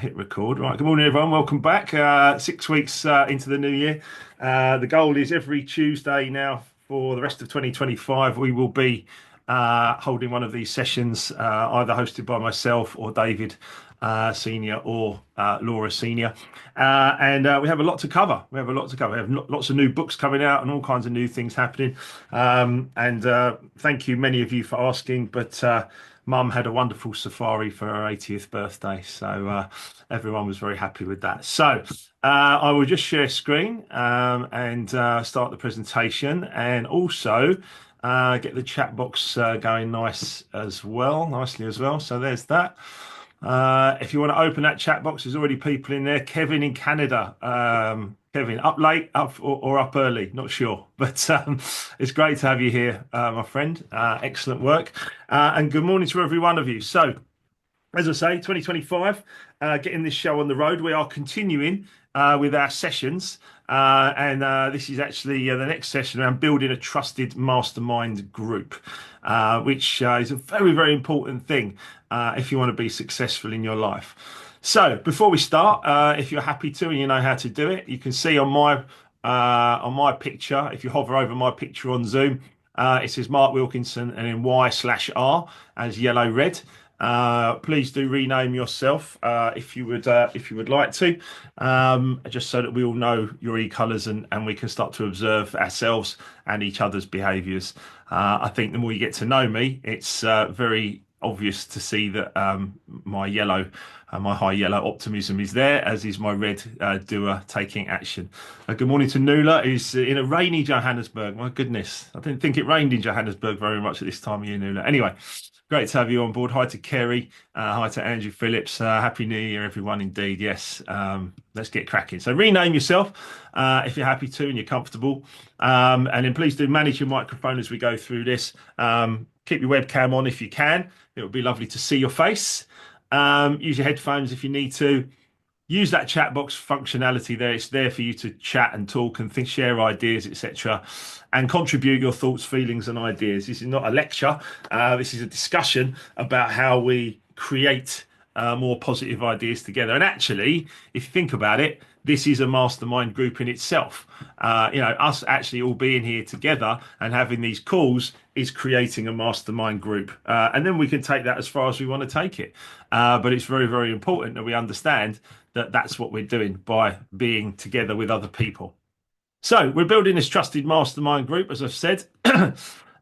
Hit record. Right. Good morning, everyone. Welcome back. 6 weeks into the new year. The goal is every Tuesday now for the rest of 2025. We will be holding one of these sessions, either hosted by myself or David Senior or Laura Senior. And we have a lot to cover. We have lots of new books coming out and all kinds of new things happening. And thank you, many of you, for asking. But Mum had a wonderful safari for her 80th birthday, so everyone was very happy with that. So I will just share screen and start the presentation, and also get the chat box going nicely as well. So there's that. If you want to open that chat box, there's already people in there. Kevin in Canada. Kevin, up late, or up early, not sure. But it's great to have you here, my friend. Excellent work. And good morning to every one of you. So, as I say, 2025, getting this show on the road. We are continuing with our sessions. And this is actually the next session around building a trusted mastermind group, which is a very, very important thing if you want to be successful in your life. So before we start, if you're happy to and you know how to do it, you can see on my picture, if you hover over my picture on Zoom, it says Mark Wilkinson and then Y/R as yellow red. Please do rename yourself if you would like to, just so that we all know your e-colours and we can start to observe ourselves and each other's behaviours. I think the more you get to know me, it's very obvious to see that my high yellow optimism is there, as is my red doer taking action. Good morning to Nuala, who's in a rainy Johannesburg. My goodness, I didn't think it rained in Johannesburg very much at this time of year, Nuala. Anyway, great to have you on board. Hi to Kerry. Hi to Andrew Phillips. Happy New Year, everyone, indeed. Yes, let's get cracking. So rename yourself if you're happy to and you're comfortable. And then please do manage your microphone as we go through this. Keep your webcam on if you can. It would be lovely to see your face. Use your headphones if you need to. Use that chat box functionality there. It's there for you to chat and talk and share ideas, etc., and contribute your thoughts, feelings, and ideas. This is not a lecture. This is a discussion about how we create more positive ideas together. And actually, if you think about it, this is a mastermind group in itself. Us actually all being here together and having these calls is creating a mastermind group. And then we can take that as far as we want to take it. But it's very, very important that we understand that that's what we're doing by being together with other people. So we're building this trusted mastermind group, as I've said.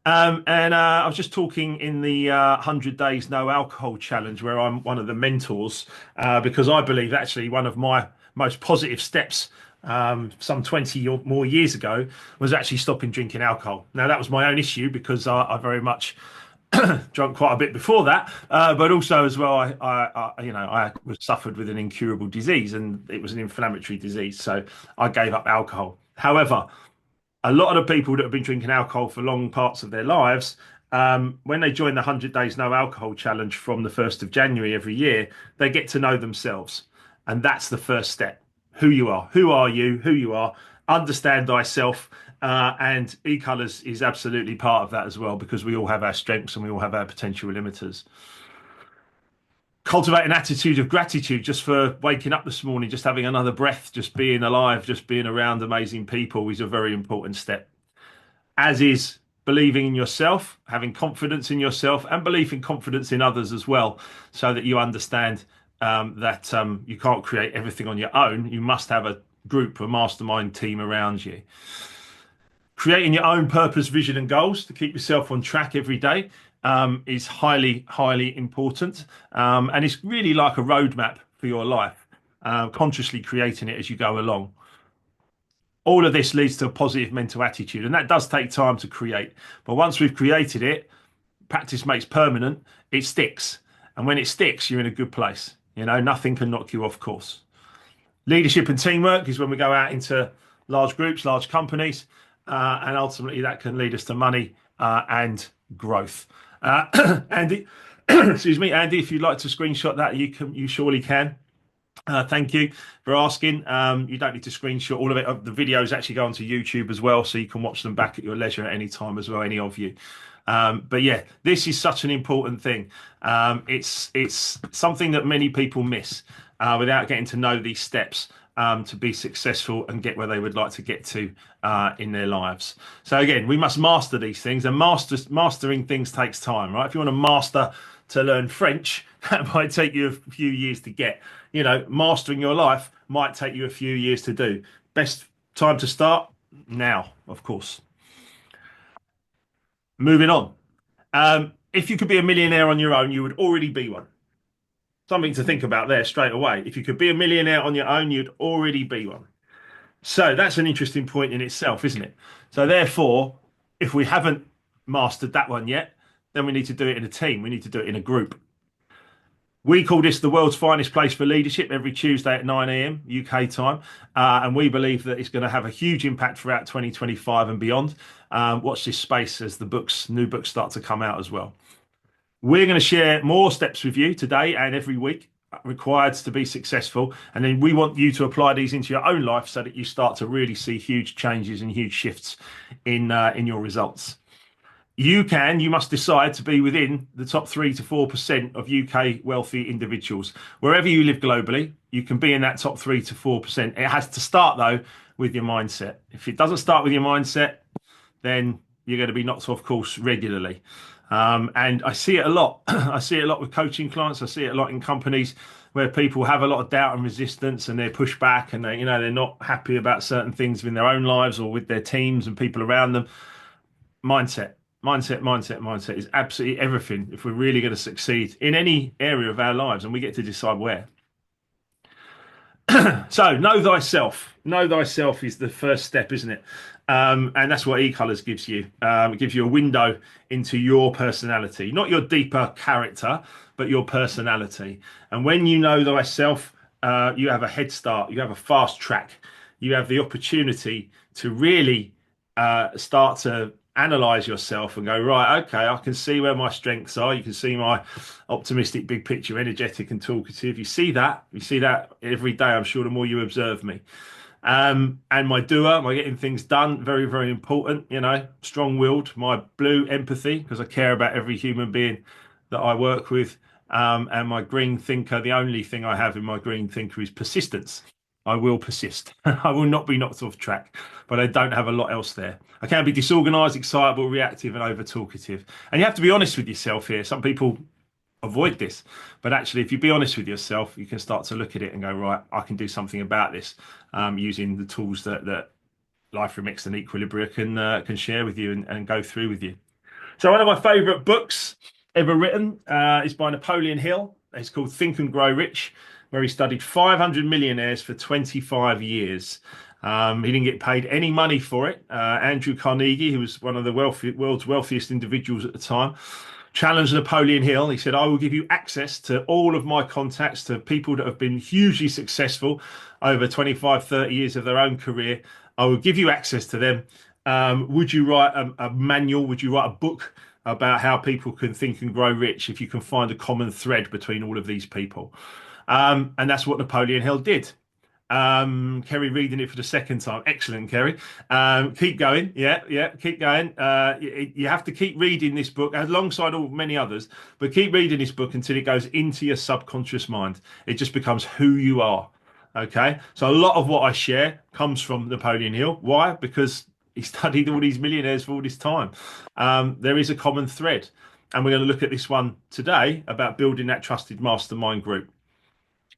And I was just talking in the 100 Days No Alcohol Challenge, where I'm one of the mentors, because I believe actually one of my most positive steps some 20 or more years ago was actually stopping drinking alcohol. Now, that was my own issue because I very much drunk quite a bit before that, but also as well, I was suffered with an incurable disease, and it was an inflammatory disease. So I gave up alcohol. However, a lot of the people that have been drinking alcohol for long parts of their lives, when they join the 100 Days No Alcohol Challenge from the 1st of January every year, they get to know themselves. And that's the first step. Who you are. Who are you? Who you are. Understand thyself. And e-colours is absolutely part of that as well, because we all have our strengths and we all have our potential limiters. Cultivate an attitude of gratitude just for waking up this morning, just having another breath, just being alive, just being around amazing people is a very important step. As is believing in yourself, having confidence in yourself, and belief and confidence in others as well, so that you understand that you can't create everything on your own. You must have a group, a mastermind team around you. Creating your own purpose, vision, and goals to keep yourself on track every day is highly, highly important. And it's really like a roadmap for your life, consciously creating it as you go along. All of this leads to a positive mental attitude, and that does take time to create. But once we've created it, practice makes permanent, it sticks. And when it sticks, you're in a good place. Nothing can knock you off course. Leadership and teamwork is when we go out into large groups, large companies, and ultimately that can lead us to money and growth. Andy, excuse me, Andy, if you'd like to screenshot that, you surely can. Thank you for asking. You don't need to screenshot all of it. The videos actually go onto YouTube as well, so you can watch them back at your leisure at any time as well, any of you. But yeah, this is such an important thing. It's something that many people miss. without getting to know these steps to be successful and get where they would like to get to in their lives. So again, we must master these things, and mastering things takes time, right? If you want to master to learn French, that might take you a few years to get. Mastering your life might take you a few years to do. Best time to start now, of course. Moving on. If you could be a millionaire on your own, you would already be one. Something to think about there straight away. If you could be a millionaire on your own, you'd already be one. So that's an interesting point in itself, isn't it? So therefore, if we haven't mastered that one yet, then we need to do it in a team. We need to do it in a group. We call this the world's finest place for leadership every Tuesday at 9 a.m. UK time. And we believe that it's going to have a huge impact throughout 2025 and beyond. Watch this space as new books start to come out as well. We're going to share more steps with you today and every week required to be successful. And then we want you to apply these into your own life so that you start to really see huge changes and huge shifts in your results. You must decide to be within the top 3 to 4% of UK wealthy individuals. Wherever you live globally, you can be in that top 3 to 4%. It has to start, though, with your mindset. If it doesn't start with your mindset, then you're going to be knocked off course regularly. And I see it a lot. I see it a lot with coaching clients. I see it a lot in companies where people have a lot of doubt and resistance, and they're pushed back, and they're not happy about certain things in their own lives or with their teams and people around them. Mindset is absolutely everything if we're really going to succeed in any area of our lives, and we get to decide where. So know thyself. Know thyself is the first step, isn't it? And that's what eColors gives you. It gives you a window into your personality, not your deeper character, but your personality. And when you know thyself, you have a head start. You have a fast track. You have the opportunity to really start to analyze yourself and go, right, okay, I can see where my strengths are. You can see my optimistic, big picture, energetic and talkative. You see that every day. I'm sure the more you observe me. And my doer, my getting things done, very, very important, strong-willed, my blue empathy, because I care about every human being that I work with. And my green thinker, the only thing I have in my green thinker is persistence. I will persist. I will not be knocked off track, but I don't have a lot else there. I can be disorganized, excitable, reactive, and over talkative. And you have to be honest with yourself here. Some people avoid this, but actually, if you be honest with yourself, you can start to look at it and go, right, I can do something about this using the tools that Life Remixed and Equilibria can share with you and go through with you. So one of my favorite books ever written is by Napoleon Hill. It's called Think and Grow Rich, where he studied 500 millionaires for 25 years. He didn't get paid any money for it. Andrew Carnegie, who was one of the world's wealthiest individuals at the time, challenged Napoleon Hill. He said, I will give you access to all of my contacts, to people that have been hugely successful over 25, 30 years of their own career. I will give you access to them. Would you write a manual? Would you write a book about how people can think and grow rich if you can find a common thread between all of these people? And that's what Napoleon Hill did. Kerry reading it for the second time. Excellent, Kerry. Keep going. Yeah, keep going. You have to keep reading this book alongside all many others, but keep reading this book until it goes into your subconscious mind. It just becomes who you are. Okay. So a lot of what I share comes from Napoleon Hill. Why? Because he studied all these millionaires for all this time. There is a common thread. And we're going to look at this one today about building that trusted mastermind group.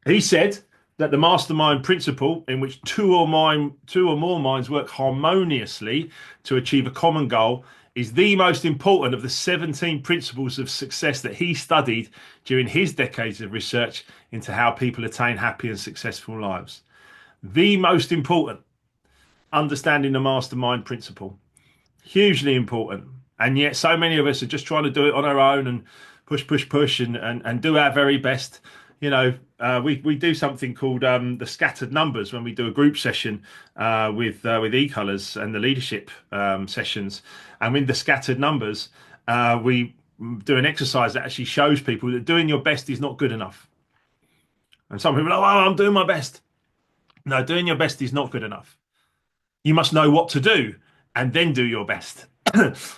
He said that the mastermind principle, in which two or more minds work harmoniously to achieve a common goal, is the most important of the 17 principles of success that he studied during his decades of research into how people attain happy and successful lives. The most important, understanding the mastermind principle. Hugely important. And yet so many of us are just trying to do it on our own and push and do our very best. We do something called the scattered numbers when we do a group session with eColors and the leadership sessions. And with the scattered numbers, we do an exercise that actually shows people that doing your best is not good enough. And some people are like, oh, I'm doing my best. No, doing your best is not good enough. You must know what to do and then do your best.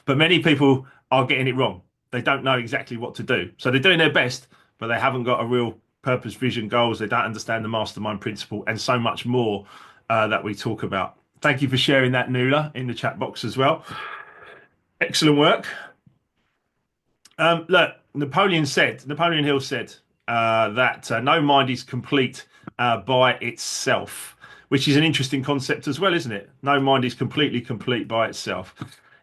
But many people are getting it wrong. They don't know exactly what to do. So they're doing their best, but they haven't got a real purpose, vision, goals. They don't understand the mastermind principle and so much more that we talk about. Thank you for sharing that, Nuala, in the chat box as well. Excellent work. Look, Napoleon Hill said that no mind is complete by itself, which is an interesting concept as well, isn't it? No mind is completely complete by itself.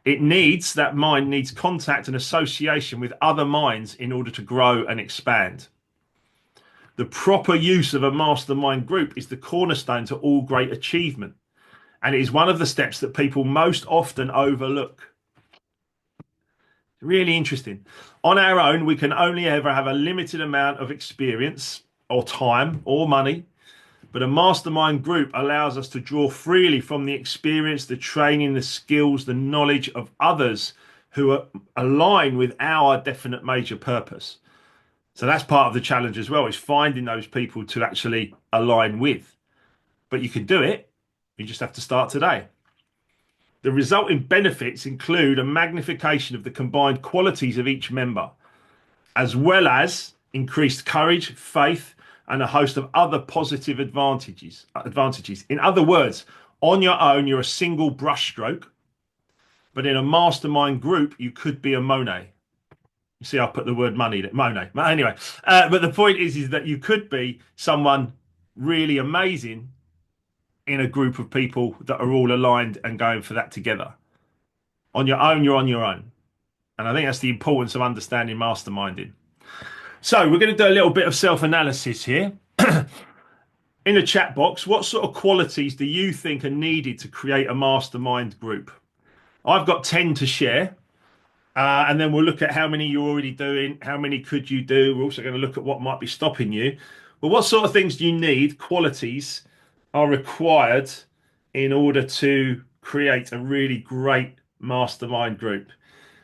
That mind needs contact and association with other minds in order to grow and expand. The proper use of a mastermind group is the cornerstone to all great achievement, and it is one of the steps that people most often overlook. Really interesting. On our own, we can only ever have a limited amount of experience or time or money, but a mastermind group allows us to draw freely from the experience, the training, the skills, the knowledge of others who align with our definite major purpose. So that's part of the challenge as well, is finding those people to actually align with. But you can do it. You just have to start today. The resulting benefits include a magnification of the combined qualities of each member, as well as increased courage, faith, and a host of other positive advantages. In other words, on your own, you're a single brushstroke, but in a mastermind group, you could be a Monet. You see, I put the word money, Monet. But anyway, but the point is that you could be someone really amazing in a group of people that are all aligned and going for that together. On your own, you're on your own. And I think that's the importance of understanding masterminding. So we're going to do a little bit of self-analysis here. In the chat box, what sort of qualities do you think are needed to create a mastermind group? I've got 10 to share. And then we'll look at how many you're already doing, how many could you do. We're also going to look at what might be stopping you. But what sort of things do you need, qualities, are required in order to create a really great mastermind group?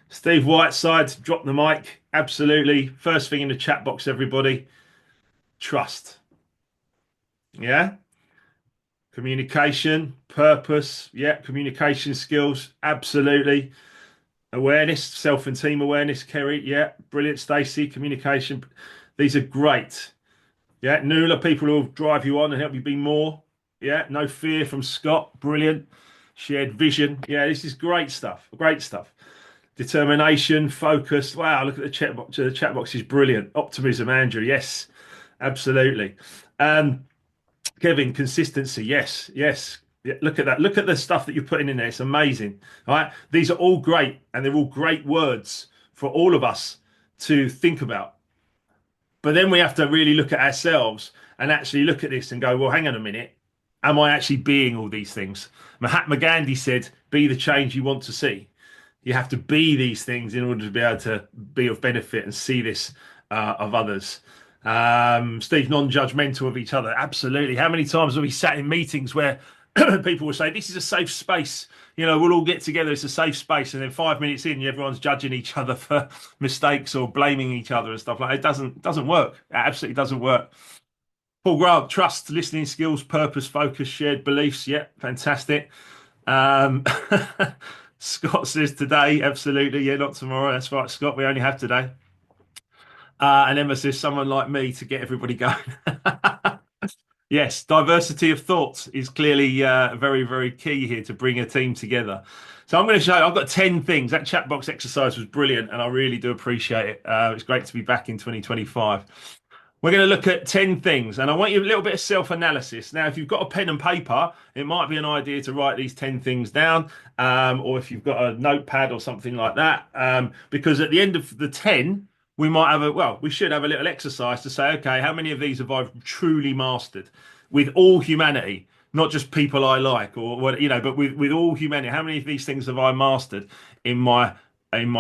Steve Whiteside, drop the mic. Absolutely. First thing in the chat box, everybody. Trust. Yeah. Communication, purpose. Yeah. Communication skills. Absolutely. Awareness, self and team awareness. Kerry. Yeah. Brilliant. Stacey, communication. These are great. Yeah. Nuala, people who will drive you on and help you be more. Yeah, no fear from Scott. Brilliant. Shared vision. Yeah, this is great stuff. Great stuff. Determination, focus. Wow, look at the chat box. The chat box is brilliant. Optimism, Andrew. Yes, absolutely. Kevin, consistency. Yes, yes. Yeah, look at that. Look at the stuff that you're putting in there. It's amazing. All right. These are all great, and they're all great words for all of us to think about. But then we have to really look at ourselves and actually look at this and go, well, hang on a minute. Am I actually being all these things? Mahatma Gandhi said, be the change you want to see. You have to be these things in order to be able to be of benefit and see this of others. Steve, non-judgmental of each other. Absolutely. How many times have we sat in meetings where people will say, this is a safe space. You know, we'll all get together. It's a safe space. And then 5 minutes in, everyone's judging each other for mistakes or blaming each other and stuff like that. It doesn't work. It absolutely doesn't work. Paul Grant, trust, listening skills, purpose, focus, shared beliefs. Yeah, fantastic. Scott says today, absolutely. Yeah, not tomorrow. That's right, Scott. We only have today. And Emma says someone like me to get everybody going. Yes, diversity of thoughts is clearly very, very key here to bring a team together. So I'm going to show you, I've got 10 things. That chat box exercise was brilliant, and I really do appreciate it. It's great to be back in 2025. We're going to look at 10 things, and I want you a little bit of self-analysis. Now, if you've got a pen and paper, it might be an idea to write these 10 things down, or if you've got a notepad or something like that, because at the end of the 10, we might have we should have a little exercise to say, okay, how many of these have I truly mastered with all humanity, not just people I like or what, but with all humanity, how many of these things have I mastered in my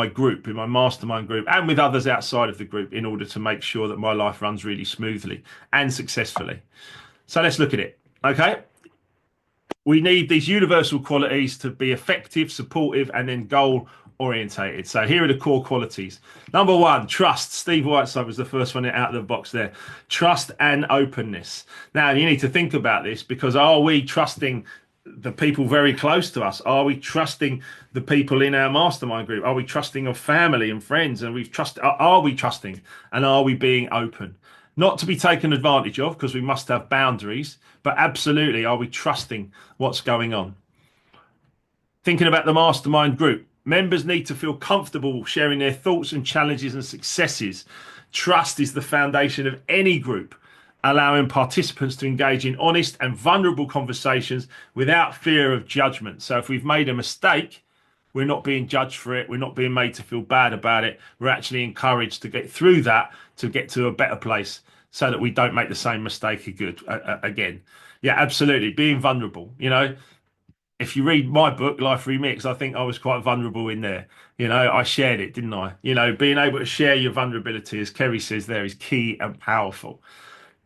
group, in my mastermind group, and with others outside of the group in order to make sure that my life runs really smoothly and successfully. So let's look at it. Okay. We need these universal qualities to be effective, supportive, and then goal orientated. So here are the core qualities. Number one, trust. Steve Whiteside was the first one out of the box there. Trust and openness. Now you need to think about this, because are we trusting the people very close to us? Are we trusting the people in our mastermind group? Are we trusting our family and friends? And are we trusting, and are we being open? Not to be taken advantage of, because we must have boundaries, but absolutely, are we trusting what's going on? Thinking about the mastermind group, members need to feel comfortable sharing their thoughts and challenges and successes. Trust is the foundation of any group, allowing participants to engage in honest and vulnerable conversations without fear of judgment. So, if we've made a mistake, we're not being judged for it. We're not being made to feel bad about it. We're actually encouraged to get through that to get to a better place so that we don't make the same mistake again. Yeah, absolutely. Being vulnerable, if you read my book, Life Remix, I think I was quite vulnerable in there. I shared it, didn't I? Being able to share your vulnerability, as Kerry says there, is key and powerful.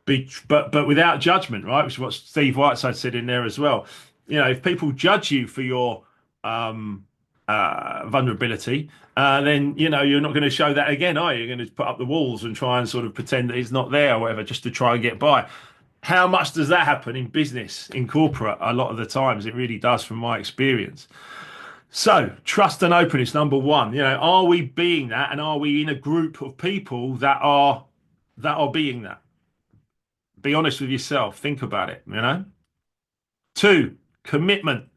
But without judgment, right? Which is what Steve Whiteside said in there as well. If people judge you for your vulnerability, then you're not going to show that again, are you? You're going to put up the walls and try and sort of pretend that it's not there or whatever, just to try and get by. How much does that happen in business, in corporate? A lot of the times, it really does, from my experience. So, trust and openness, number one. Are we being that, and are we in a group of people that are being that? Be honest with yourself. Think about it. Two, commitment.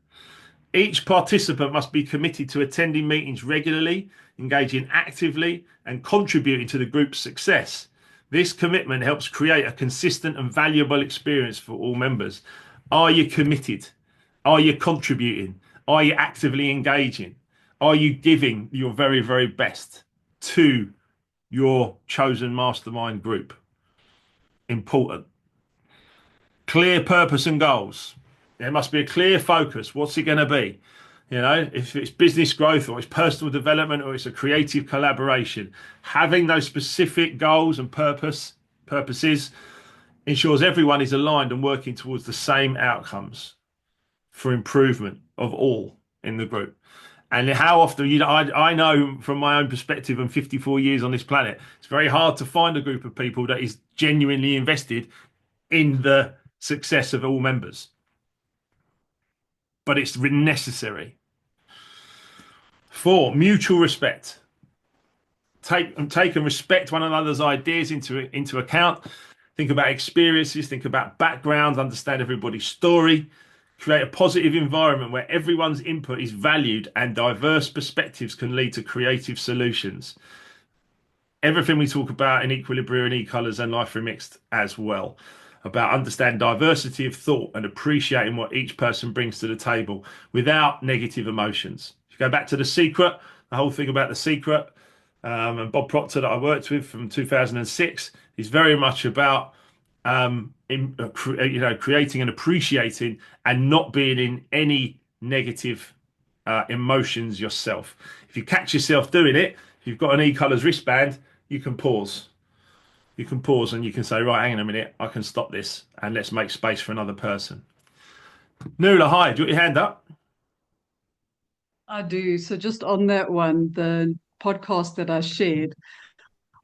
Each participant must be committed to attending meetings regularly, engaging actively, and contributing to the group's success. This commitment helps create a consistent and valuable experience for all members. Are you committed? Are you contributing? Are you actively engaging? Are you giving your very, very best to your chosen mastermind group? Important. Clear purpose and goals. There must be a clear focus. What's it going to be? If it's business growth or it's personal development or it's a creative collaboration, having those specific goals and purposes ensures everyone is aligned and working towards the same outcomes for improvement of all in the group. And how often, I know from my own perspective and 54 years on this planet, it's very hard to find a group of people that is genuinely invested in the success of all members. But it's necessary. 4, mutual respect. Take and respect one another's ideas into account. Think about experiences, think about backgrounds, understand everybody's story. Create a positive environment where everyone's input is valued and diverse perspectives can lead to creative solutions. Everything we talk about in Equilibrium and E-Colors and Life Remixed as well, about understanding diversity of thought and appreciating what each person brings to the table without negative emotions. If you go back to The Secret, the whole thing about The Secret, and Bob Proctor that I worked with from 2006 is very much about creating and appreciating and not being in any negative emotions yourself. If you catch yourself doing it, if you've got an E-Colors wristband, you can pause. You can pause and you can say, right, hang on a minute, I can stop this and let's make space for another person. Nuala, hi, do you want your hand up? I do. So just on that one, the podcast that I shared,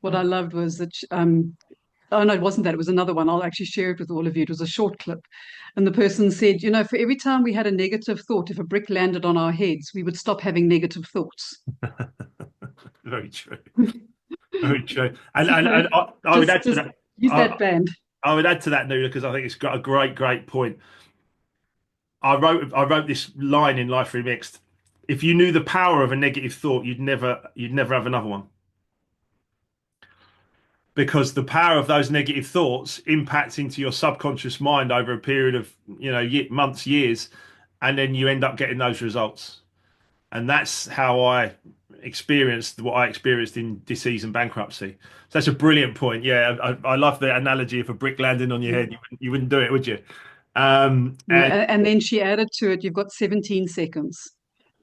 what I loved was that, oh no, it wasn't that. It was another one. I'll actually share it with all of you. It was a short clip. And the person said, for every time we had a negative thought, if a brick landed on our heads, we would stop having negative thoughts. Very true. Very true. And, So I would add to just that. use that band. I would add to that, Nuala, because I think it's got a great point. I wrote this line in Life Remixed. If you knew the power of a negative thought, you'd never have another one. Because the power of those negative thoughts impacts into your subconscious mind over a period of months, years, and then you end up getting those results. And that's how I experienced what I experienced in disease and bankruptcy. So that's a brilliant point. Yeah, I love the analogy of a brick landing on your head. You wouldn't do it, would you? No, And and then she added to it, you've got 17 seconds.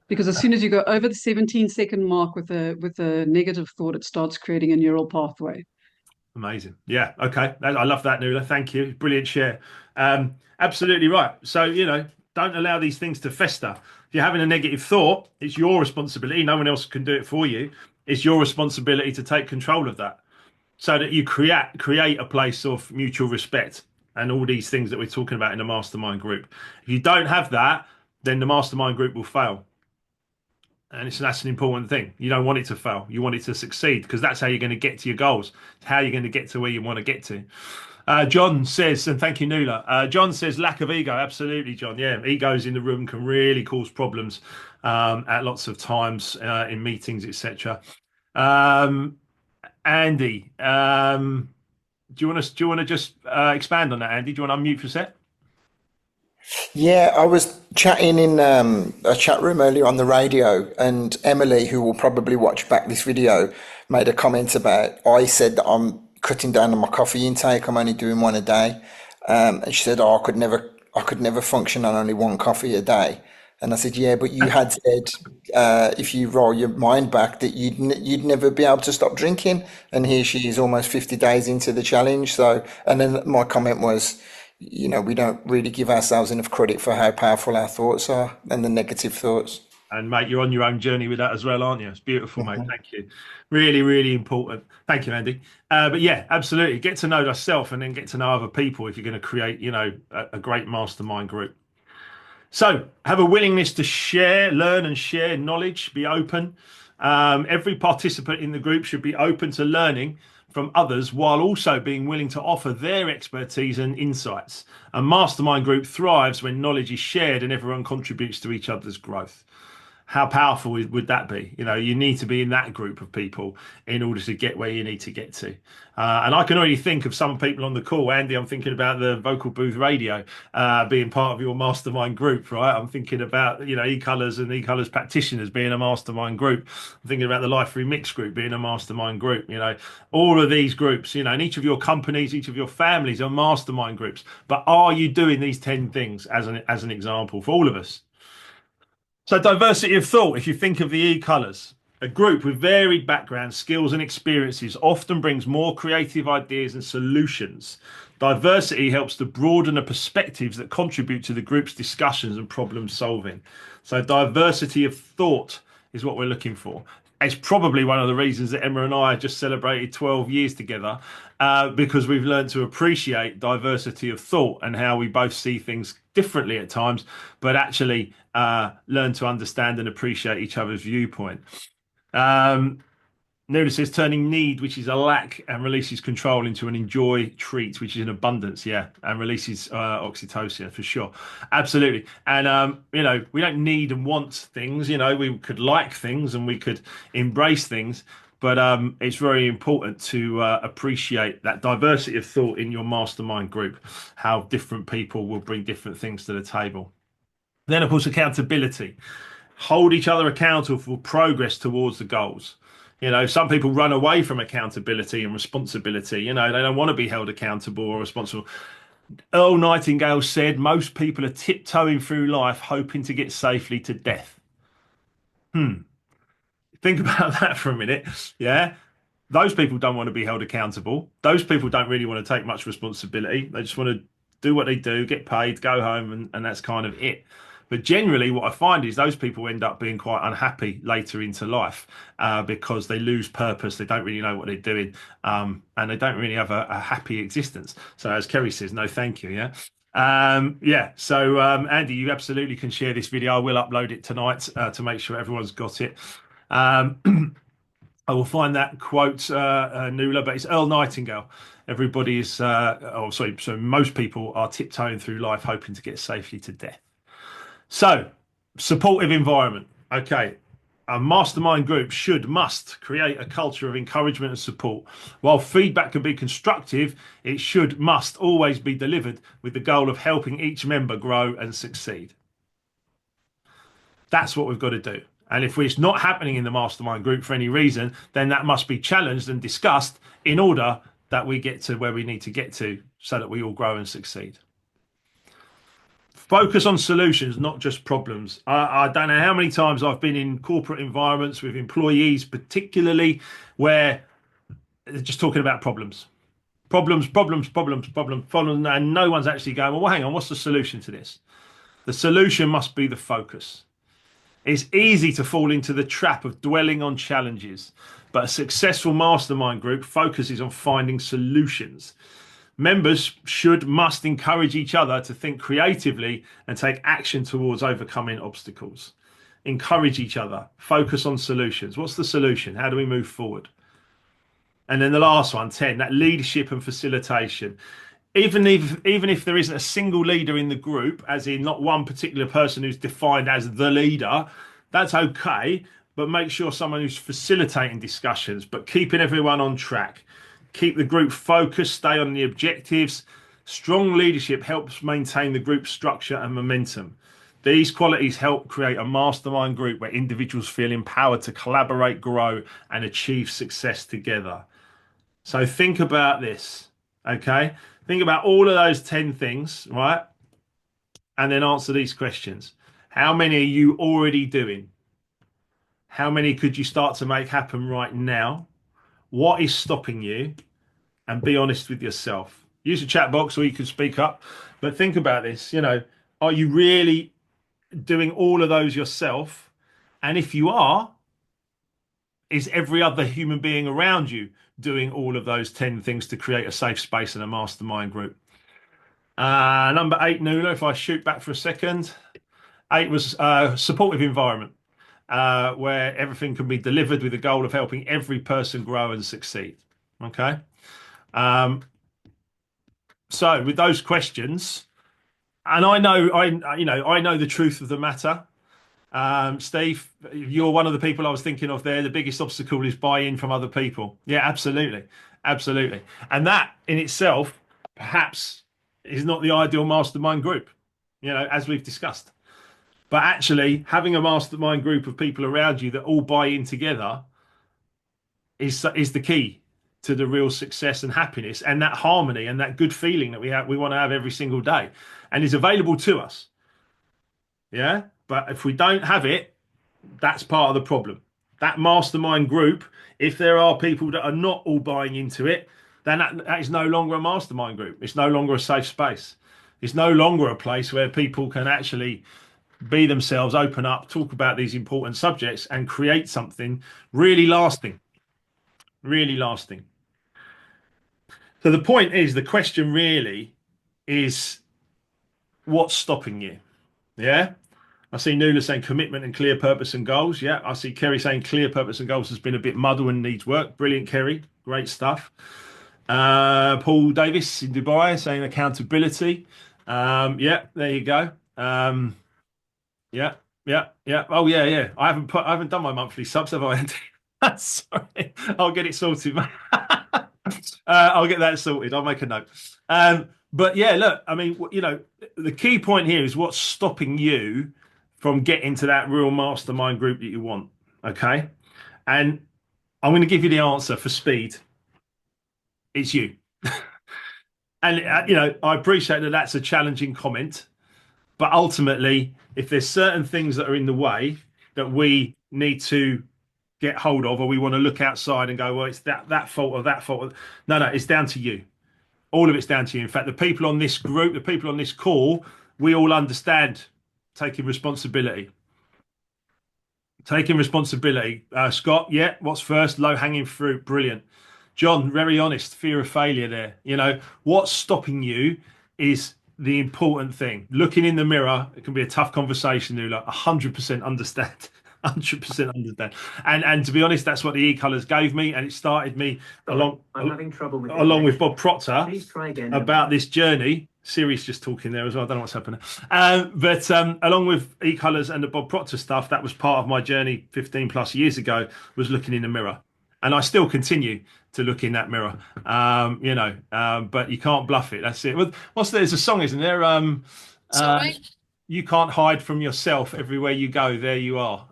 Because as soon as you go over the 17-second mark with a negative thought, it starts creating a neural pathway. Amazing. Yeah. Okay. I love that, Nuala. Thank you. Brilliant share. Absolutely right. So, don't allow these things to fester. If you're having a negative thought, it's your responsibility. No one else can do it for you. It's your responsibility to take control of that so that you create a place of mutual respect and all these things that we're talking about in the mastermind group. If you don't have that, then the mastermind group will fail. And that's an important thing. You don't want it to fail. You want it to succeed because that's how you're going to get to your goals. It's how you're going to get to where you want to get to. John says, and thank you, Nuala. John says, lack of ego. Absolutely, John. Yeah, egos in the room can really cause problems at lots of times in meetings, etc. Um, Andy, do you want to just expand on that, Andy? Do you want to unmute for a sec? Yeah, I was chatting in a chat room earlier on the radio, and Emily, who will probably watch back this video, made a comment about I said that I'm cutting down on my coffee intake. I'm only doing one a day, and she said, "Oh, I could never function on only one coffee a day." And I said, "Yeah, but you had said if you roll your mind back that you'd never be able to stop drinking." And here she is, almost 50 days into the challenge. So, and then my comment was, we don't really give ourselves enough credit for how powerful our thoughts are and the negative thoughts. And mate, you're on your own journey with that as well, aren't you? It's beautiful, mate. Thank you. Really, really important. Thank you, Andy. But yeah, absolutely. Get to know yourself and then get to know other people if you're going to create, a great mastermind group. So have a willingness to share, learn and share knowledge, be open. Every participant in the group should be open to learning from others while also being willing to offer their expertise and insights. A mastermind group thrives when knowledge is shared and everyone contributes to each other's growth. How powerful would that be? You need to be in that group of people in order to get where you need to get to. And I can already think of some people on the call. Andy, I'm thinking about the Vocal Booth Radio being part of your mastermind group, right? I'm thinking about, e-colors and e-colors practitioners being a mastermind group. I'm thinking about the Life Remix group being a mastermind group. All of these groups, and each of your companies, each of your families are mastermind groups. But are you doing these 10 things as an example for all of us? So, diversity of thought, if you think of the e-colours, a group with varied backgrounds, skills, and experiences often brings more creative ideas and solutions. Diversity helps to broaden the perspectives that contribute to the group's discussions and problem solving. So, diversity of thought is what we're looking for. It's probably one of the reasons that Emma and I just celebrated 12 years together because we've learned to appreciate diversity of thought and how we both see things differently at times, but actually learn to understand and appreciate each other's viewpoint. Notice says turning need, which is a lack, and releases control into an enjoy treat, which is an abundance, yeah, and releases oxytocin for sure, absolutely. And we don't need and want things. We could like things and we could embrace things, but it's very important to appreciate that diversity of thought in your mastermind group. How different people will bring different things to the table. Then, of course, accountability. Hold each other accountable for progress towards the goals. Some people run away from accountability and responsibility. They don't want to be held accountable or responsible. Earl Nightingale said most people are tiptoeing through life hoping to get safely to death. Think about that for a minute. Yeah. Those people don't want to be held accountable. Those people don't really want to take much responsibility. They just want to do what they do, get paid, go home, and that's kind of it. But generally, what I find is those people end up being quite unhappy later into life because they lose purpose. They don't really know what they're doing, and they don't really have a happy existence. So, as Kerry says, no, thank you. Yeah. Yeah. So, Andy, you absolutely can share this video. I will upload it tonight to make sure everyone's got it. I will find that quote, Nuala, but it's Earl Nightingale. Everybody is, so most people are tiptoeing through life hoping to get safely to death. So, supportive environment. Okay. A mastermind group must create a culture of encouragement and support. While feedback can be constructive, it must always be delivered with the goal of helping each member grow and succeed. That's what we've got to do. And if it's not happening in the mastermind group for any reason, then that must be challenged and discussed in order that we get to where we need to get to so that we all grow and succeed. Focus on solutions, not just problems. I don't know how many times I've been in corporate environments with employees, particularly where they're just talking about problems. Problems, and no one's actually going, well, hang on, what's the solution to this? The solution must be the focus. It's easy to fall into the trap of dwelling on challenges, but a successful mastermind group focuses on finding solutions. Members must encourage each other to think creatively and take action towards overcoming obstacles. encourage each other, focus on solutions. What's the solution? How do we move forward? And then the last one, 10, that leadership and facilitation. Even if there isn't a single leader in the group, as in not one particular person who's defined as the leader, that's okay. But make sure someone who's facilitating discussions, but keeping everyone on track. Keep the group focused, stay on the objectives. Strong leadership helps maintain the group structure and momentum. These qualities help create a mastermind group where individuals feel empowered to collaborate, grow, and achieve success together. So think about this, okay? Think about all of those 10 things, right? And then answer these questions. How many are you already doing? How many could you start to make happen right now? What is stopping you? And be honest with yourself. Use the chat box or you can speak up. But think about this, are you really doing all of those yourself? And if you are, is every other human being around you doing all of those 10 things to create a safe space and a mastermind group? Number 8, Nuala, if I shoot back for a second. 8 was supportive environment, where everything can be delivered with the goal of helping every person grow and succeed. Okay. So with those questions, and I know the truth of the matter. Steve, you're one of the people I was thinking of there. The biggest obstacle is buy-in from other people. Yeah, absolutely. Absolutely. And that in itself, perhaps, is not the ideal mastermind group, as we've discussed. But actually, having a mastermind group of people around you that all buy in together is the key to the real success and happiness and that harmony and that good feeling that we want to have every single day, and is available to us. Yeah. But if we don't have it, that's part of the problem. That mastermind group, if there are people that are not all buying into it, then that is no longer a mastermind group. It's no longer a safe space. It's no longer a place where people can actually be themselves, open up, talk about these important subjects and create something really lasting. Really lasting. So the point is, the question really is, what's stopping you? Yeah. I see Nuala saying commitment and clear purpose and goals. Yeah. I see Kerry saying clear purpose and goals has been a bit muddled and needs work. Brilliant, Kerry. Great stuff. Paul Davis in Dubai saying accountability. Yeah, there you go. Yeah. Oh yeah. I haven't done my monthly subs, have I? Sorry. I'll get it sorted. I'll get that sorted. I'll make a note. But yeah, look, I mean, the key point here is what's stopping you from getting to that real mastermind group that you want. Okay. And I'm going to give you the answer for speed. It's you. And, I appreciate that that's a challenging comment, but ultimately, if there's certain things that are in the way that we need to get hold of, or we want to look outside and go, well, it's that fault or that fault. No, it's down to you. All of it's down to you. In fact, the people on this group, the people on this call, we all understand taking responsibility. Taking responsibility. Scott, yeah, what's first? Low-hanging fruit. Brilliant. John, very honest, fear of failure there. What's stopping you is the important thing. Looking in the mirror, it can be a tough conversation, Nuala. 100% understand. 100% understand. And to be honest, that's what the e-colours gave me, and it started me along with Bob Proctor about this journey. Siri's just talking there as well. I don't know what's happening. But along with e-colours and the Bob Proctor stuff, that was part of my journey 15 plus years ago, was looking in the mirror. And I still continue to look in that mirror, but you can't bluff it. That's it. There's a song, isn't there? Sorry. You can't hide from yourself. Everywhere you go, there you are.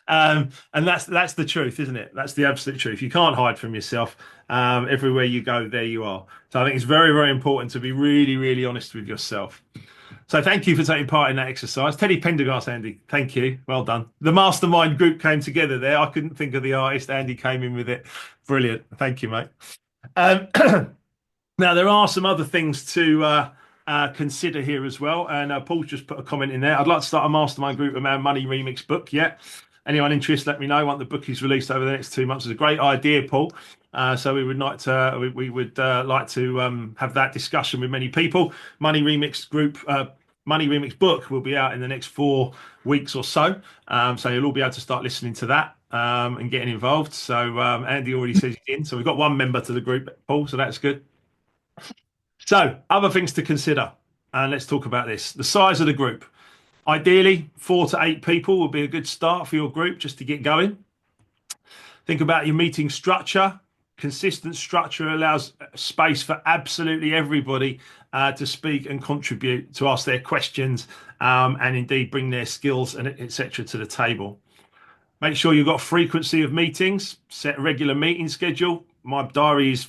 And that's the truth, isn't it? That's the absolute truth. You can't hide from yourself. Everywhere you go, there you are. So I think it's very, very important to be really, really honest with yourself. So thank you for taking part in that exercise. Teddy Pendergast, Andy, thank you. Well done. The mastermind group came together there. I couldn't think of the artist. Andy came in with it. Brilliant. Thank you, mate. Now, there are some other things to consider here as well. And Paul's just put a comment in there. I'd like to start a mastermind group around Money Remix book. Yeah. Anyone interested, let me know. Once the book is released over the next 2 months. It's a great idea, Paul. So we would like to have that discussion with many people. Money Remix group Money Remix book will be out in the next 4 weeks or so. So you'll all be able to start listening to that and getting involved. So Andy already says he's in. So we've got one member to the group, Paul, so that's good. So other things to consider. And let's talk about this. The size of the group. Ideally, 4 to 8 people will be a good start for your group just to get going. Think about your meeting structure. Consistent structure allows space for absolutely everybody to speak and contribute, to ask their questions, and indeed bring their skills and etc. to the table. Make sure you've got frequency of meetings, set a regular meeting schedule. My diary is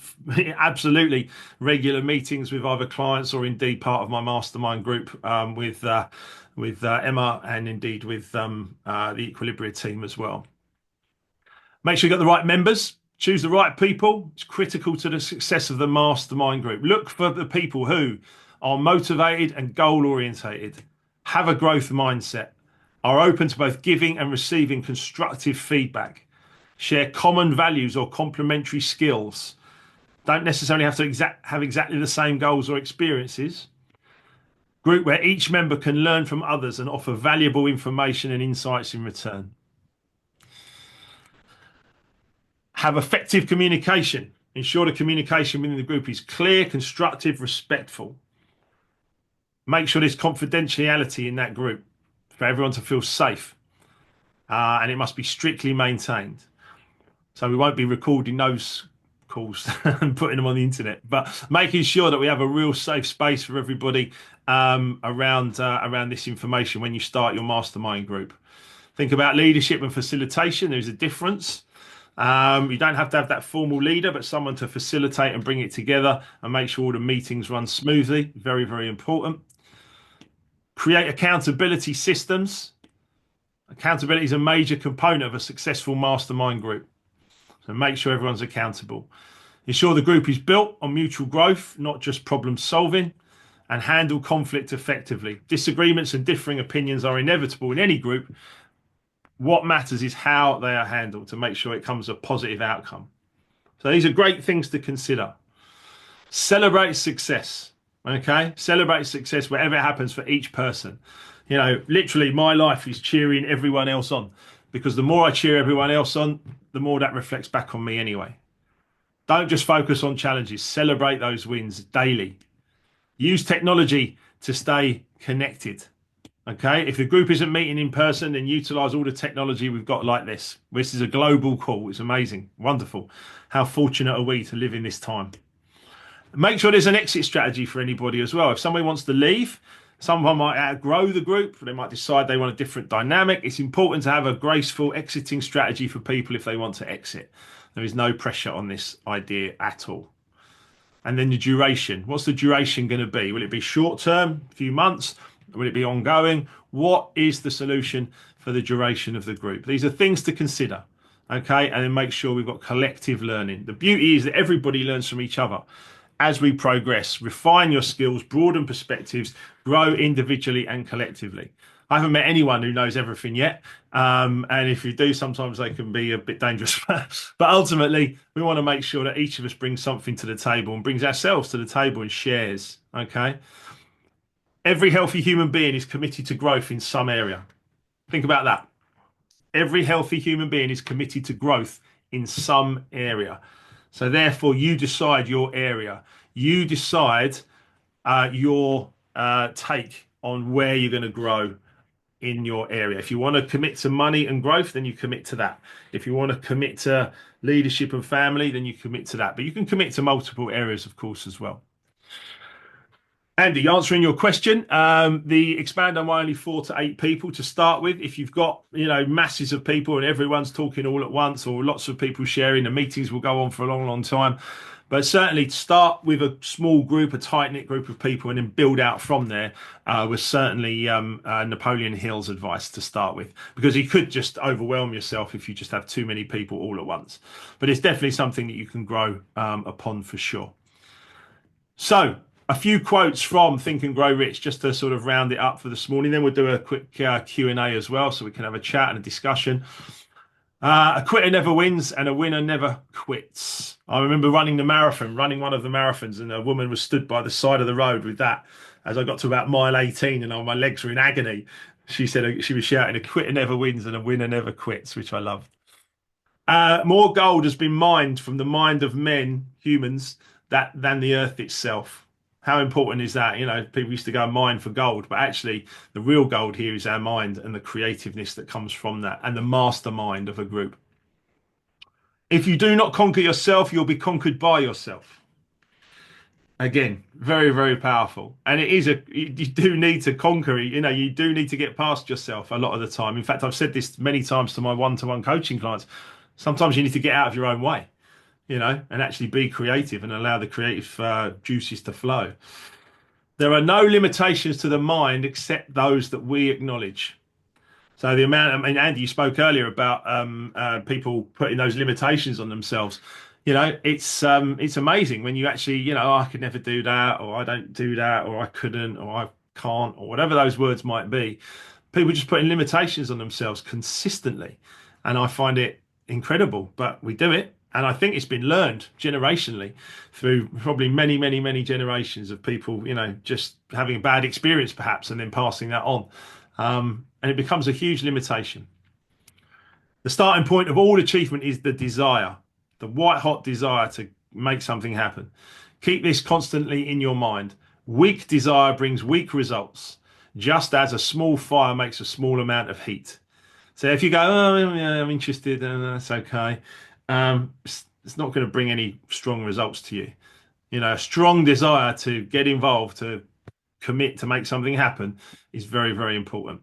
absolutely regular meetings with either clients or indeed part of my mastermind group with Emma and indeed with the Equilibria team as well. Make sure you've got the right members. Choose the right people. It's critical to the success of the mastermind group. Look for the people who are motivated and goal orientated, have a growth mindset, are open to both giving and receiving constructive feedback, share common values or complementary skills, don't necessarily have to have exactly the same goals or experiences. Group where each member can learn from others and offer valuable information and insights in return. Have effective communication. Ensure the communication within the group is clear, constructive, respectful. Make sure there's confidentiality in that group for everyone to feel safe. And it must be strictly maintained. So we won't be recording those calls and putting them on the internet, but making sure that we have a real safe space for everybody around this information when you start your mastermind group. Think about leadership and facilitation. There's a difference. You don't have to have that formal leader, but someone to facilitate and bring it together and make sure all the meetings run smoothly. Very, very important. Create accountability systems. Accountability is a major component of a successful mastermind group. So make sure everyone's accountable. Ensure the group is built on mutual growth, not just problem solving, and handle conflict effectively. Disagreements and differing opinions are inevitable in any group. What matters is how they are handled to make sure it comes a positive outcome. So these are great things to consider. Celebrate success. Okay, celebrate success wherever it happens for each person. You know, literally my life is cheering everyone else on, because the more I cheer everyone else on, the more that reflects back on me anyway. Don't just focus on challenges, celebrate those wins daily. Use technology to stay connected. Okay, if the group isn't meeting in person, then utilize all the technology we've got like this. This is a global call. It's amazing, wonderful. How fortunate are we to live in this time? Make sure there's an exit strategy for anybody as well. If somebody wants to leave, someone might outgrow the group, they might decide they want a different dynamic. It's important to have a graceful exiting strategy for people if they want to exit. There is no pressure on this idea at all. And then the duration. What's the duration going to be? Will it be short term, a few months? Will it be ongoing? What is the solution for the duration of the group? These are things to consider. Okay, and then make sure we've got collective learning. The beauty is that everybody learns from each other. As we progress, refine your skills, broaden perspectives, grow individually and collectively. I haven't met anyone who knows everything yet. And if you do, sometimes they can be a bit dangerous. But ultimately, we want to make sure that each of us brings something to the table and brings ourselves to the table and shares. Okay. Every healthy human being is committed to growth in some area. Think about that. Every healthy human being is committed to growth in some area. So therefore, you decide your area. You decide your take on where you're going to grow in your area. If you want to commit to money and growth, then you commit to that. If you want to commit to leadership and family, then you commit to that. But you can commit to multiple areas, of course, as well. Andy, answering your question, the expand on only 4 to 8 people to start with. If you've got, masses of people and everyone's talking all at once, or lots of people sharing, the meetings will go on for a long, long time. But certainly start with a small group, a tight-knit group of people, and then build out from there was certainly Napoleon Hill's advice to start with, because you could just overwhelm yourself if you just have too many people all at once. But it's definitely something that you can grow upon for sure. So, a few quotes from Think and Grow Rich, just to sort of round it up for this morning. Then we'll do a quick Q&A as well, so we can have a chat and a discussion. A quitter never wins and a winner never quits. I remember running one of the marathons, and a woman was stood by the side of the road with that. as I got to about mile 18 and my legs were in agony, she said she was shouting, "A quitter never wins and a winner never quits," which I loved. More gold has been mined from the mind of men, humans, than the earth itself. How important is that? You know, people used to go and mine for gold, but actually, the real gold here is our mind and the creativeness that comes from that, and the mastermind of a group. If you do not conquer yourself, you'll be conquered by yourself. Again, very, very powerful. And it is you do need to conquer it. You know, you do need to get past yourself a lot of the time. In fact, I've said this many times to my one-to-one coaching clients. Sometimes you need to get out of your own way, you know, and actually be creative and allow the creative juices to flow. There are no limitations to the mind except those that we acknowledge. So the amount, I mean, Andy, you spoke earlier about people putting those limitations on themselves. You know, it's amazing when you actually, you know, oh, I could never do that, or I don't do that, or I couldn't, or I can't, or whatever those words might be. People just putting limitations on themselves consistently, and I find it incredible. But we do it, and I think it's been learned generationally through probably many, many, many generations of people, you know, just having a bad experience perhaps, and then passing that on. And it becomes a huge limitation. The starting point of all achievement is the desire, the white hot desire to make something happen. Keep this constantly in your mind. Weak desire brings weak results, just as a small fire makes a small amount of heat. So if you go, oh, yeah, I'm interested, that's okay, it's not going to bring any strong results to you. You know, a strong desire to get involved, to commit, to make something happen is very, very important.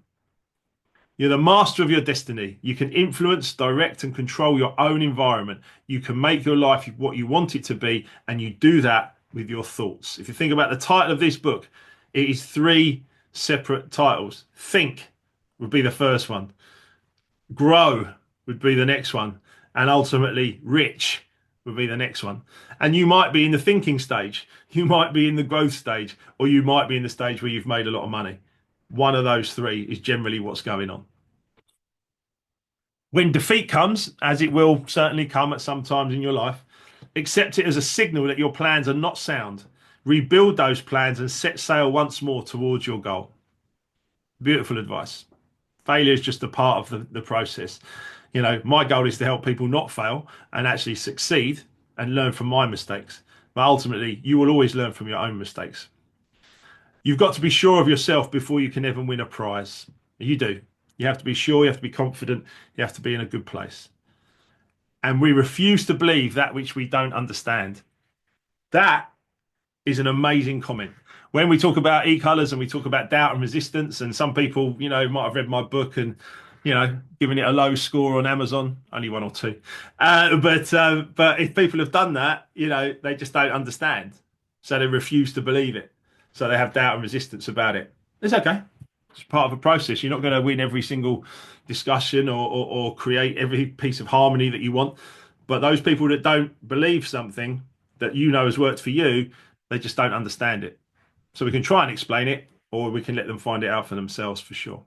You're the master of your destiny. You can influence, direct, and control your own environment. You can make your life what you want it to be, and you do that with your thoughts. If you think about the title of this book, it is 3 separate titles. Think would be the first one. Grow would be the next one. And ultimately, rich would be the next one. And you might be in the thinking stage, you might be in the growth stage, or you might be in the stage where you've made a lot of money. One of those 3 is generally what's going on. When defeat comes, as it will certainly come at some times in your life, accept it as a signal that your plans are not sound. Rebuild those plans and set sail once more towards your goal. Beautiful advice. Failure is just a part of the process. You know, my goal is to help people not fail and actually succeed and learn from my mistakes. But ultimately, you will always learn from your own mistakes. You've got to be sure of yourself before you can ever win a prize. You do. You have to be sure, you have to be confident, you have to be in a good place. And we refuse to believe that which we don't understand. That is an amazing comment. When we talk about e-colors and we talk about doubt and resistance, and some people, you know, might have read my book and, you know, given it a low score on Amazon, only 1 or 2. But if people have done that, you know, they just don't understand. So they refuse to believe it. So they have doubt and resistance about it. It's okay. It's part of a process. You're not going to win every single discussion or create every piece of harmony that you want. But those people that don't believe something that you know has worked for you, they just don't understand it. So we can try and explain it, or we can let them find it out for themselves for sure.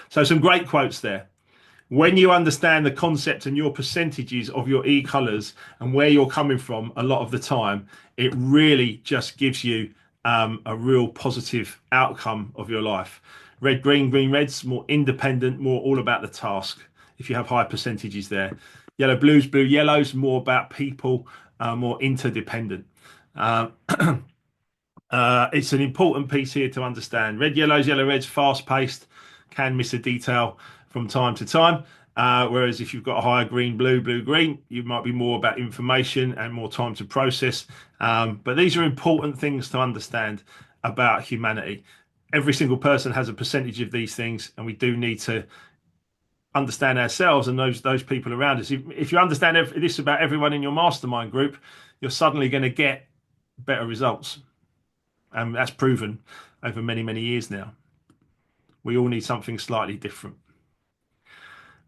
So some great quotes there. When you understand the concept and your percentages of your e-colors and where you're coming from a lot of the time, it really just gives you a real positive outcome of your life. Red, green, green, red's more independent, more all about the task. If you have high percentages there. Yellow, blues, blue, yellows, more about people, more interdependent. It's an important piece here to understand. Red, yellows, yellow, reds, fast paced, can miss a detail from time to time. Whereas if you've got a higher green, blue, blue, green, you might be more about information and more time to process. But these are important things to understand about humanity. Every single person has a percentage of these things, and we do need to understand ourselves and those people around us. If you understand this about everyone in your mastermind group, you're suddenly going to get better results. And that's proven over many, many years now. We all need something slightly different.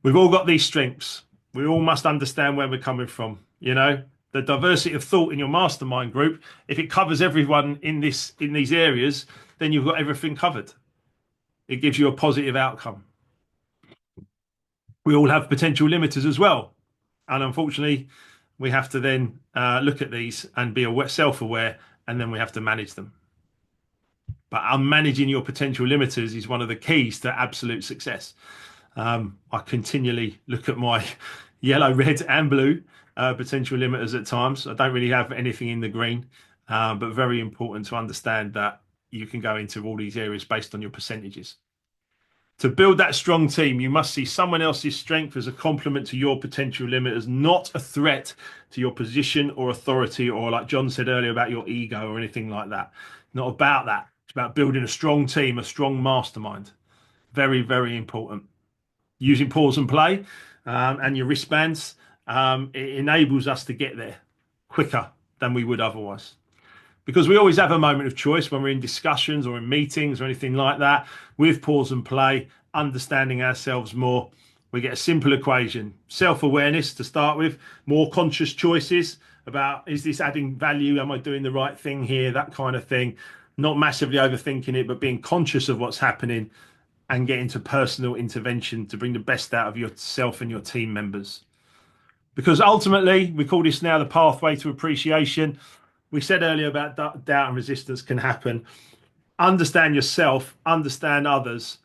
We've all got these strengths. We all must understand where we're coming from. You know, the diversity of thought in your mastermind group, if it covers everyone in these areas, then you've got everything covered. It gives you a positive outcome. We all have potential limiters as well. And unfortunately, we have to then look at these and be self-aware, and then we have to manage them. but managing your potential limiters is one of the keys to absolute success. I continually look at my yellow, red, and blue potential limiters at times. I don't really have anything in the green, but very important to understand that you can go into all these areas based on your percentages. To build that strong team, you must see someone else's strength as a complement to your potential limiters, not a threat to your position or authority, or like John said earlier, about your ego or anything like that. Not about that. It's about building a strong team, a strong mastermind. Very, very important. Using pause and play and your wristbands, it enables us to get there quicker than we would otherwise. Because we always have a moment of choice when we're in discussions or in meetings or anything like that. With pause and play, understanding ourselves more, we get a simple equation. Self-awareness to start with, more conscious choices about, is this adding value? Am I doing the right thing here? That kind of thing. Not massively overthinking it, but being conscious of what's happening and get into personal intervention to bring the best out of yourself and your team members. Because ultimately, we call this now the pathway to appreciation. We said earlier about doubt and resistance can happen. Understand yourself, understand others,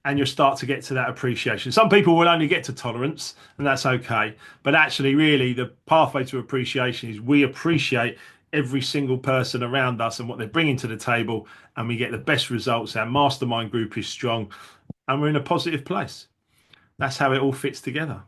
and you'll start to get to that appreciation. Some people will only get to tolerance, and that's okay. But actually, really, the pathway to appreciation is we appreciate every single person around us and what they're bringing to the table, and we get the best results. Our mastermind group is strong, and we're in a positive place. That's how it all fits together.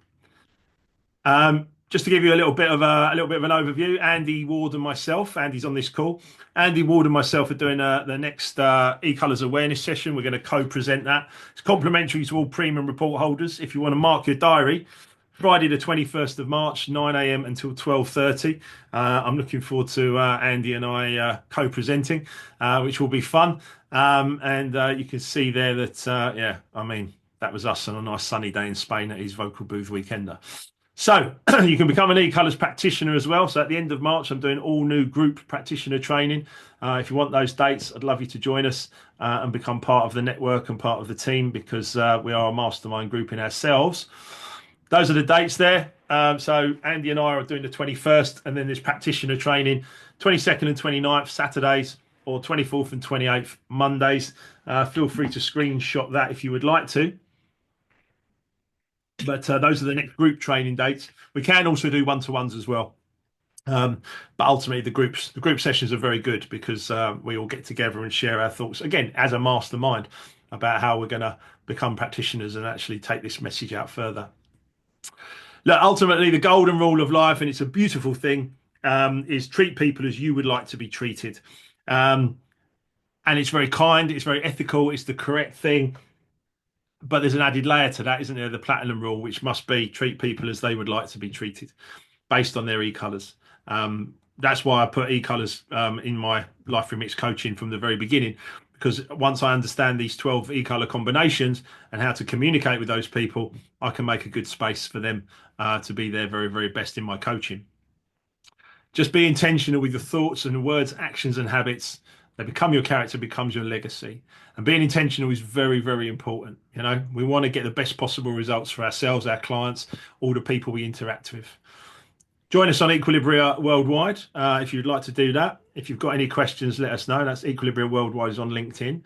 Just to give you a little bit of an overview, Andy Ward and myself, Andy's on this call. Andy Ward and myself are doing the next e-colours awareness session. We're going to co-present that. It's complimentary to all premium report holders. If you want to mark your diary, Friday the 21st of March, 9 a.m. until 12:30. I'm looking forward to Andy and I co-presenting, which will be fun. And you can see there that, that was us on a nice sunny day in Spain at his vocal booth weekender. So you can become an e-colours practitioner as well. So at the end of March, I'm doing all new group practitioner training. If you want those dates, I'd love you to join us and become part of the network and part of the team, because we are a mastermind group in ourselves. Those are the dates there. So Andy and I are doing the 21st, and then there's practitioner training 22nd and 29th Saturdays, or 24th and 28th Mondays. Feel free to screenshot that if you would like to. But those are the next group training dates. We can also do one-to-ones as well. But ultimately, the group sessions are very good because we all get together and share our thoughts, again, as a mastermind, about how we're going to become practitioners and actually take this message out further. Look, ultimately, the golden rule of life, and it's a beautiful thing, is treat people as you would like to be treated. And it's very kind, it's very ethical, it's the correct thing. But there's an added layer to that, isn't there? The platinum rule, which must be treat people as they would like to be treated based on their e-colours. That's why I put e-colours in my Life Remix coaching from the very beginning, because once I understand these 12 e-colour combinations and how to communicate with those people, I can make a good space for them to be their very, very best in my coaching. Just be intentional with your thoughts and words, actions and habits. They become your character, becomes your legacy. And being intentional is very, very important. You know, we want to get the best possible results for ourselves, our clients, all the people we interact with. Join us on Equilibria Worldwide if you'd like to do that. If you've got any questions, let us know. That's Equilibria Worldwide is on LinkedIn.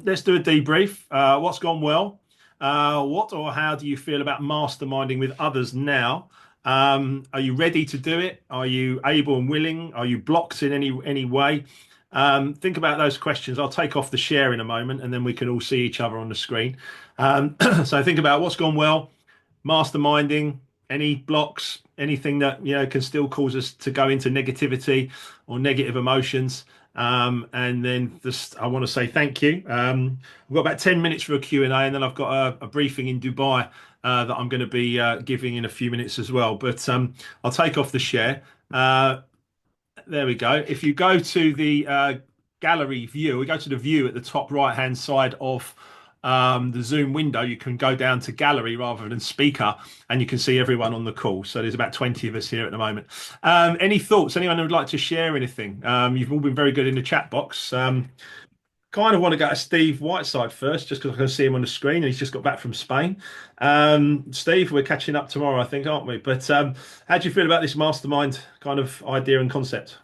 Let's do a debrief. What's gone well? What or how do you feel about masterminding with others now? Are you ready to do it? Are you able and willing? Are you blocked in any way? Think about those questions. I'll take off the share in a moment, and then we can all see each other on the screen. So think about what's gone well, masterminding, any blocks, anything that can still cause us to go into negativity or negative emotions. And then just I want to say thank you. We've got about 10 minutes for a Q&A, and then I've got a briefing in Dubai that I'm going to be giving in a few minutes as well. But I'll take off the share. There we go. If you go to the gallery view, we go to the view at the top right hand side of the Zoom window, you can go down to gallery rather than speaker, and you can see everyone on the call. So there's about 20 of us here at the moment. Any thoughts? Anyone who would like to share anything? You've all been very good in the chat box. Kind of want to go to Steve Whiteside first, just because I can see him on the screen, and he's just got back from Spain. Steve, we're catching up tomorrow, I think, aren't we? But how do you feel about this mastermind kind of idea and concept?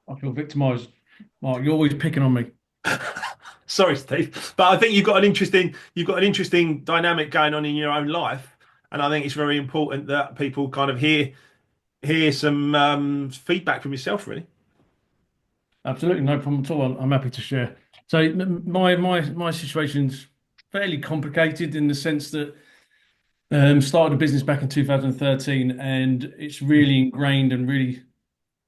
I feel victimized. Well, you're always picking on me. Sorry, Steve, but I think you've got an interesting dynamic going on in your own life, and I think it's very important that people kind of hear some feedback from yourself, really. Absolutely, no problem at all. I'm happy to share. So my situation's fairly complicated in the sense that started a business back in 2013, and it's really ingrained and really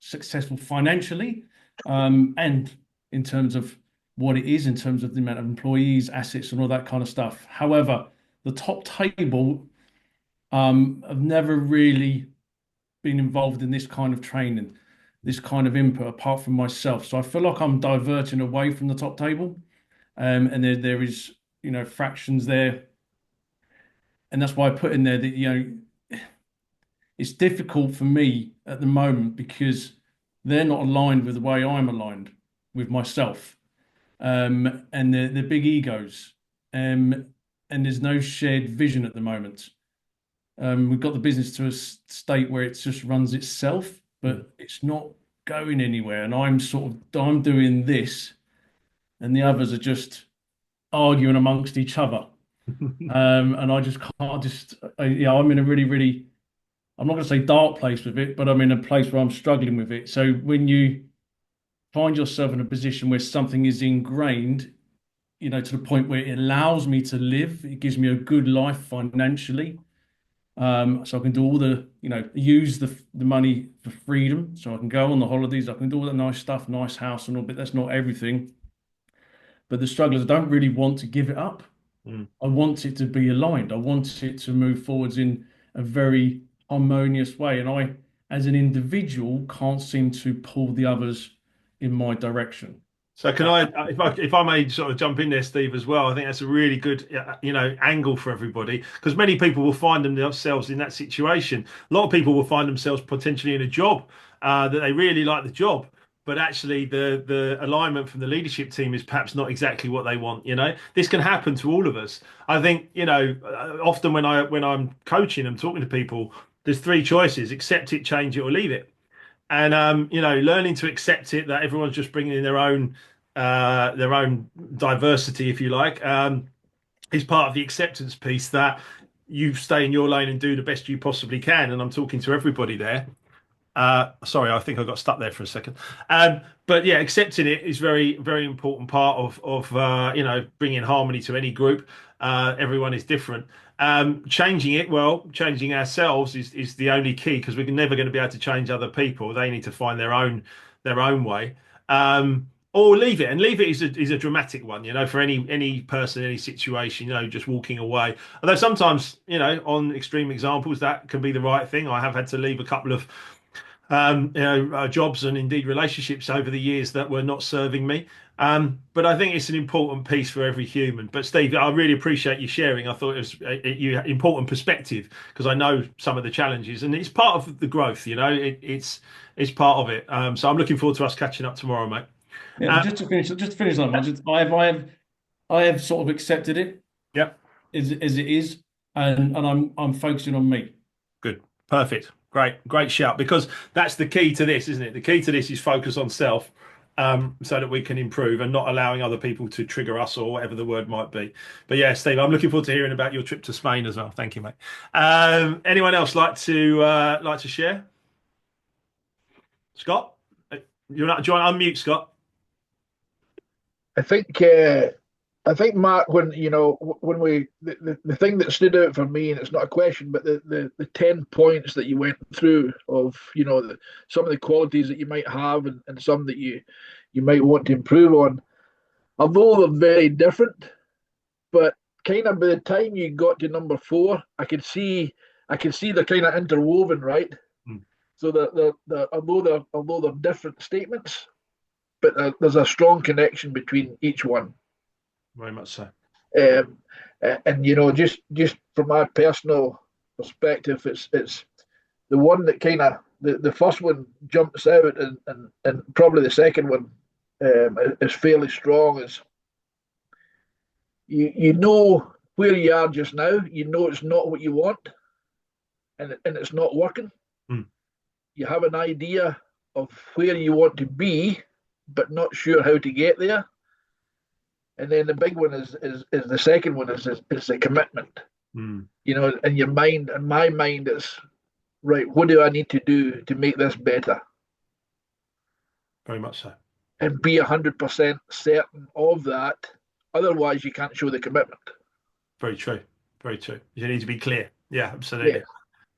successful financially, and in terms of what it is, in terms of the amount of employees, assets, and all that kind of stuff. However, the top table have never really been involved in this kind of training, this kind of input, apart from myself. So I feel like I'm diverting away from the top table, and there is, fractions there, and that's why I put in there that it's difficult for me at the moment because they're not aligned with the way I'm aligned with myself, and they're big egos, and there's no shared vision at the moment. We've got the business to a state where it just runs itself, but it's not going anywhere. And I'm doing this, and the others are just arguing amongst each other. And I just can't I'm in a really, really, I'm not going to say dark place with it, but I'm in a place where I'm struggling with it. So when you find yourself in a position where something is ingrained, to the point where it allows me to live, it gives me a good life financially. So I can do all use the money for freedom. So I can go on the holidays, I can do all that nice stuff, nice house and all, but that's not everything. But the struggle is I don't really want to give it up. I want it to be aligned. I want it to move forwards in a very harmonious way. And I, as an individual, can't seem to pull the others in my direction. So can if I may sort of jump in there, Steve, as well? I think that's a really good, angle for everybody because many people will find themselves in that situation. A lot of people will find themselves potentially in a job that they really like the job, but actually the alignment from the leadership team is perhaps not exactly what they want. This can happen to all of us. I think often when I'm coaching and talking to people, there's three choices: accept it, change it, or leave it. And learning to accept it that everyone's just bringing in their own diversity, if you like, is part of the acceptance piece that you stay in your lane and do the best you possibly can. And I'm talking to everybody there. Sorry, I think I got stuck there for a second. But yeah, accepting it is very, very important part of bringing harmony to any group. Everyone is different. Changing ourselves is the only key because we're never going to be able to change other people. They need to find their own way. Or leave it, and leave it is a dramatic one, for any person, any situation, just walking away. Although sometimes, on extreme examples, that can be the right thing. I have had to leave a couple of jobs and indeed relationships over the years that were not serving me. But I think it's an important piece for every human. But Steve, I really appreciate you sharing. I thought it was important perspective because I know some of the challenges and it's part of the growth. It's part of it. So I'm looking forward to us catching up tomorrow, mate. Yeah, just to finish that, I have sort of accepted it Yep. as it is, and I'm focusing on me. Good. Perfect. Great shout. Because that's the key to this, isn't it? The key to this is focus on self, so that we can improve and not allowing other people to trigger us or whatever the word might be. But yeah, Steve, I'm looking forward to hearing about your trip to Spain as well. Thank you, mate. Anyone else like to share? Scott, you're not. Do you want to unmute, Scott? I think Mark, when the thing that stood out for me, and it's not a question, but the 10 points that you went through of some of the qualities that you might have and some that you might want to improve on, although they're very different, but kind of by the time you got to number 4, I could see they're kind of interwoven, right? So although they're different statements, but there's a strong connection between each one. Very much so. And just from my personal perspective, it's the one that kind of the first one jumps out, and probably the second one is fairly strong. Is you know where you are just now. You know it's not what you want, and it's not working. You have an idea of where you want to be, but not sure how to get there. And then the big one is the second one is the commitment. You know, in your mind, in my mind, it's right. What do I need to do to make this better? Very much so. And be 100% certain of that. Otherwise, you can't show the commitment. Very true. Very true. You need to be clear. Yeah, absolutely. Yeah.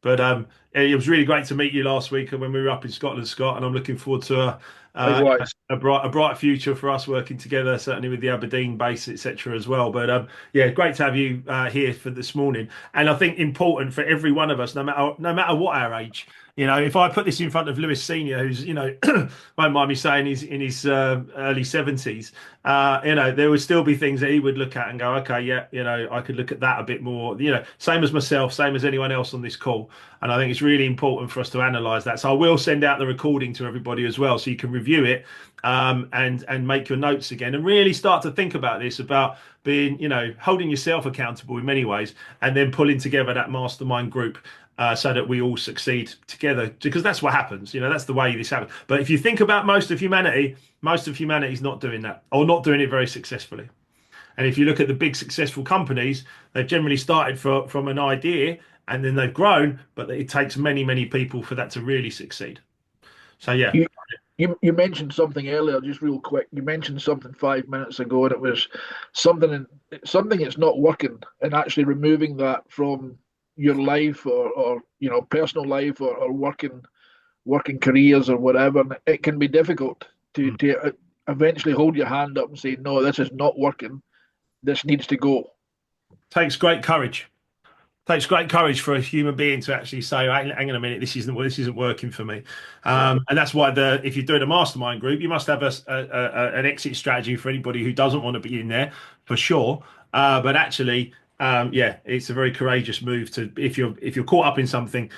But it was really great to meet you last week when we were up in Scotland, Scott, and I'm looking forward to Likewise. a bright future for us working together, certainly with the Aberdeen base, etc. as well. But yeah, great to have you here for this morning. And I think important for every one of us, no matter what our age. You know, if I put this in front of Lewis Senior, who's, you know, won't mind me saying he's in his early 70s, you know, there would still be things that he would look at and go, okay, yeah, you know, I could look at that a bit more, you know, same as myself, same as anyone else on this call. And I think it's really important for us to analyze that. So I will send out the recording to everybody as well, so you can review it and make your notes again and really start to think about this, about being, you know, holding yourself accountable in many ways, and then pulling together that mastermind group. So that we all succeed together, because that's what happens. You know, that's the way this happens. But if you think about most of humanity is not doing that, or not doing it very successfully. And if you look at the big successful companies, they've generally started from an idea and then they've grown, but it takes many, many people for that to really succeed. So, yeah. You mentioned something earlier, just real quick. You mentioned something 5 minutes ago, and it was something that's not working, and actually removing that from your life or you know, personal life or working careers or whatever. And it can be difficult to eventually hold your hand up and say, no, this is not working, this needs to go. Takes great courage. Takes great courage for a human being to actually say, hang on a minute, this isn't working for me. And that's why if you're doing a mastermind group, you must have an exit strategy for anybody who doesn't want to be in there, for sure. But actually, yeah, it's a very courageous move to, if you're caught up in something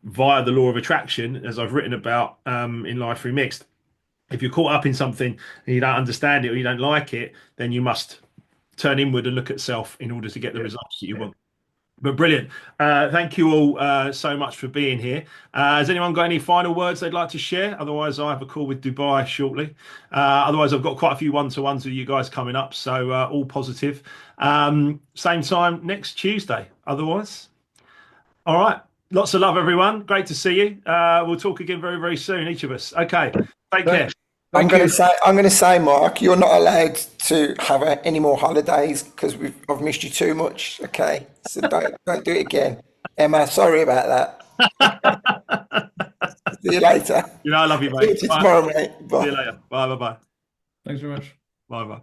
via the law of attraction, as I've written about in Life Remixed. If you're caught up in something and you don't understand it or you don't like it, then you must turn inward and look at self in order to get the results that you want. But brilliant. Thank you all so much for being here. Has anyone got any final words they'd like to share? Otherwise, I have a call with Dubai shortly. Otherwise, I've got quite a few one-to-ones with you guys coming up. So all positive. Same time next Tuesday. Otherwise, all right. Lots of love, everyone. Great to see you. We'll talk again very, very soon, each of us. Okay. Take care. I'm going to say, Mark, you're not allowed to have any more holidays because I've missed you too much. Okay, so don't do it again, Emma. Sorry about that. See you later. You know, I love you, mate. See you tomorrow, mate. Bye. See you later. Bye. Thanks very much. Bye.